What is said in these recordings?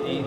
3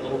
2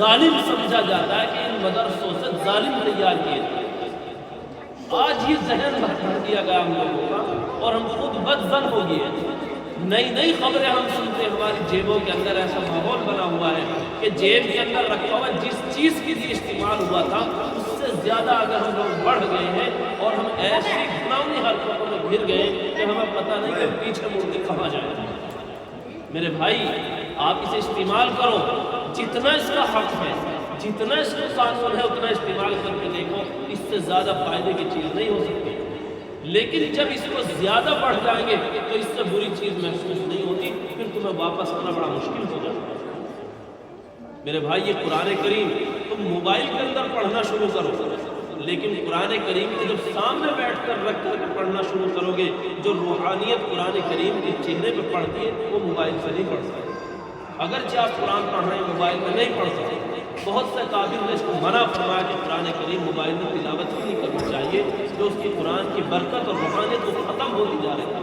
ظالم سمجھا جاتا ہے کہ ان مدرسوں سے ظالم تیار کیے جاتے ہیں۔ آج یہ ذہن بھر دیا گیا ہم لوگوں کا اور ہم خود بدظن ہو گئے ہیں۔ نئی نئی خبریں ہم سنتے ہیں، ہماری جیبوں کے اندر ایسا ماحول بنا ہوا ہے کہ جیب کے اندر رکھا ہوا جس چیز کے لیے استعمال ہوا تھا اس سے زیادہ اگر ہم لوگ بڑھ گئے ہیں اور ہم ایسی گناہی حرکتوں میں گر گئے کہ ہمیں پتہ نہیں کہ پیچھے مڑ کے کہاں جائیں۔ میرے بھائی آپ اسے استعمال کرو جتنا اس کا حق ہے، جتنا اس کو قانون ہے اتنا استعمال کر کے دیکھو، اس سے زیادہ فائدے کی چیز نہیں ہو سکتی۔ لیکن جب اس کو زیادہ بڑھ جائیں گے تو اس سے بری چیز محسوس نہیں ہوتی، پھر تمہیں واپس آنا بڑا مشکل ہو جاتا ہے۔ میرے بھائی یہ قرآن کریم تم موبائل کے اندر پڑھنا شروع کرو، لیکن قرآن کریم کو جب سامنے بیٹھ کر رکھ کر پڑھنا شروع کرو گے، جو روحانیت قرآن کریم کے چہرے پہ پڑھتی ہے وہ موبائل سے نہیں پڑھ سکتے۔ اگرچہ آپ قرآن پڑھ رہے ہیں موبائل میں نہیں پڑھ سکتے۔ بہت سے قابل نے اس کو منع فرمایا کہ قرآن کریم موبائل میں تلاوت ہی نہیں کرنی چاہیے، جو اس کی قرآن کی برکت اور روحانیت وہ ختم ہوتی جا رہی ہے۔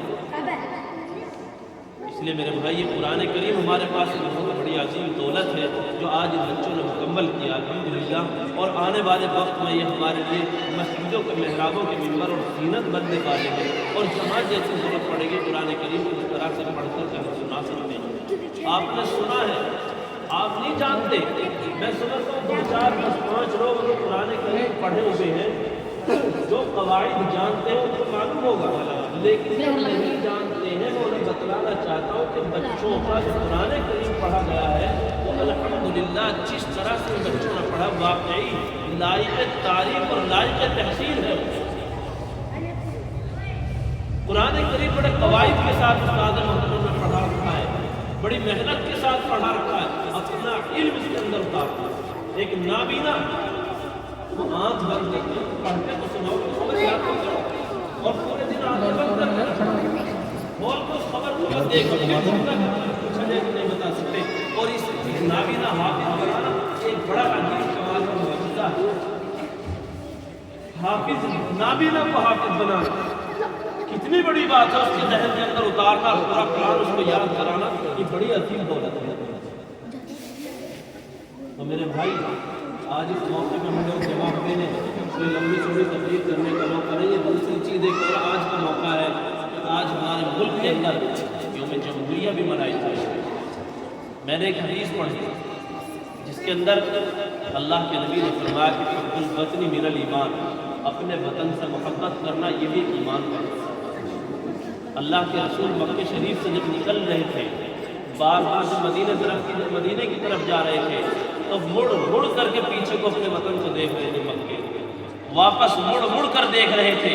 اس لیے میرے بھائی یہ قرآن کریم ہمارے پاس ایک بہت بڑی عظیم دولت ہے جو آج ان بچوں نے مکمل کیا الحمدللہ، اور آنے والے وقت میں یہ ہمارے لیے مسجدوں کے محرابوں کے ممبر اور زینت بننے والے ہیں، اور جہاں جیسی ضرورت پڑے گی قرآن کریم کو اس طرح سے پڑھ کر ہم سنا سکتے ہیں۔ آپ نے سنا ہے، آپ نہیں جانتے، میں سمجھتا ہوں 2 4 10 5 لوگ جو قرآن کریم پڑھے ہوئے ہیں، جو قواعد جانتے ہیں ان کو معلوم ہوگا، لیکن جو نہیں جانتے ہیں میں انہیں بتلانا چاہتا ہوں کہ بچوں کا جو قرآن کریم پڑھا گیا ہے وہ الحمدللہ جس طرح سے بچوں نے پڑھا واقعی لائق تعریف اور لائق تحسین ہے۔ قرآن کریم بڑے قواعد کے ساتھ استاد محترم نے پڑھا رکھا ہے، بڑی محنت کے ساتھ پڑھا رکھا ہے، اپنا علم اس کے اندر اتارتا ہے۔ ایک نابینا وہ آنکھ بند کر کے پڑھتے تو سناؤ خبر یاد کرو، اور پورے دن آنکھ بند کر کے بول کو خبر کو دیکھو، کچھ نہیں بتا سکتے۔ اور اس نابینا حافظ بنانا ایک بڑا عجیب کمال کا معجزہ ہے۔ حافظ نابینا کو حافظ بنانا کتنی بڑی بات ہے، اس کے ذہن کے اندر اتارنا، پورا قرآن اس کو یاد کرانا، یہ بڑی عظیم دولت ہے۔ تو میرے بھائی آج اس موقع میں ہم لوگ جمع ہوئے ہیں، کوئی لمبی چوڑی تقریر کرنے کا موقع نہیں ہے۔ دوسری چیز ایک اور آج کا موقع ہے کہ آج ہمارے ملک کے اندر یوم جمہوریہ بھی منائی جائے۔ میں نے ایک حدیث پڑھی جس کے اندر اللہ کے نبی نے فرمایا کہ حب الوطن من الایمان، اپنے وطن سے محبت کرنا یہ بھی ایمان کا حصہ ہے۔ اللہ کے رسول مکہ شریف سے جب نکل رہے تھے، بار بار سے مدینے کی طرف جا رہے تھے، تو مڑ کر کے پیچھے کو اپنے وطن کو دیکھ رہے تھے، مکے واپس مڑ کر دیکھ رہے تھے۔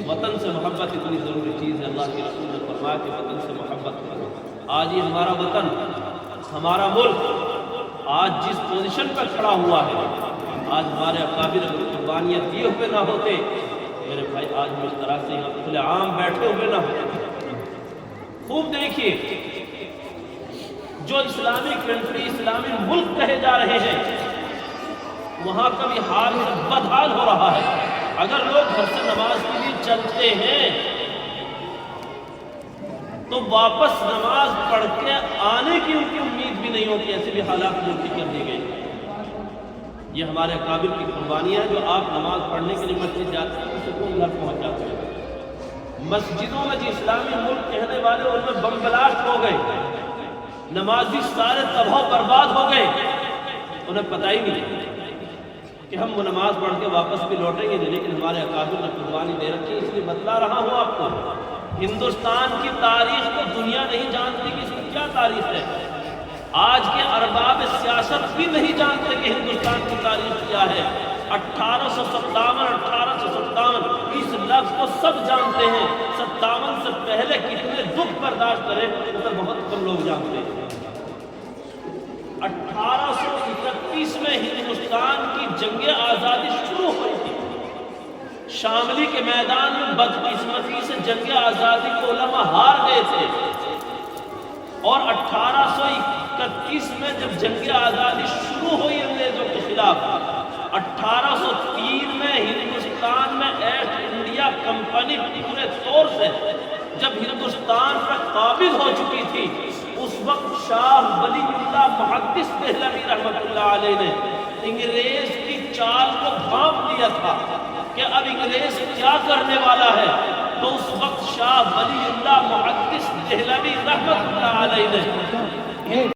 وطن سے محبت اتنی ضروری چیز ہے، اللہ کے رسول نے فرمایا کہ وطن سے محبت کرو۔ آج یہ ہمارا وطن، ہمارا ملک آج جس پوزیشن پر کھڑا ہوا ہے، آج ہمارے اکابر اگر قربانیاں دیے ہوئے نہ ہوتے میرے بھائی، آج ہم اس طرح سے یہاں کھلے عام بیٹھے ہوئے نہ ہوتے۔ خوب دیکھیے، جو اسلامی کنٹری، اسلامی ملک کہے جا رہے ہیں، وہاں کا بھی حال بدحال ہو رہا ہے۔ اگر لوگ گھر سے نماز کے لیے چلتے ہیں تو واپس نماز پڑھ کے آنے کی ان کی امید بھی نہیں ہوتی، ایسے بھی حالات ملک کر دی گئی۔ یہ ہمارے اکابر کی قربانیاں ہیں، جو آپ نماز پڑھنے کے لیے مسجد جاتے ہیں اسے کو گھر پہنچاتے ہیں۔ مسجدوں میں جو اسلامی ملک کہنے والے ان میں بم بلاسٹ ہو گئے، نمازی سارے تباہ و برباد ہو گئے، انہیں پتہ ہی نہیں کہ ہم وہ نماز پڑھ کے واپس بھی لوٹیں گے، لیکن ہمارے اکابر نے قربانی دے رکھی ہے۔ اس لیے بتلا رہا ہوں آپ کو، ہندوستان کی تاریخ کو دنیا نہیں جانتی کہ اس کی کیا تاریخ ہے۔ آج کے ارباب سیاست بھی نہیں جانتے کہ ہندوستان کی تاریخ کیا ہے۔ 1857 اس لفظ کو سب جانتے ہیں، 57 سے پہلے کتنے دکھ برداشت کرے اسے بہت کم لوگ جانتے ہیں۔ 1831 میں ہندوستان کی جنگ آزادی شروع ہوئی تھی۔ شاملی کے میدان میں بدقسمتی سے جنگ آزادی کو علماء ہار گئے تھے، اور 1831 میں جب جنگ آزادی شروع ہوئی انگریزوں کے خلاف، 1803 میں ہندوستان میں ایسٹ انڈیا کمپنی پورے طور سے جب ہندوستان پر قابض ہو چکی تھی، اس وقت شاہ ولی اللہ محدث دہلوی رحمۃ اللہ علیہ نے انگریز کی چال کو بھانپ دیا تھا کہ اب انگریز کیا کرنے والا ہے، تو اس وقت شاہ ولی اللہ محدث دہلوی رحمۃ اللہ علیہ نے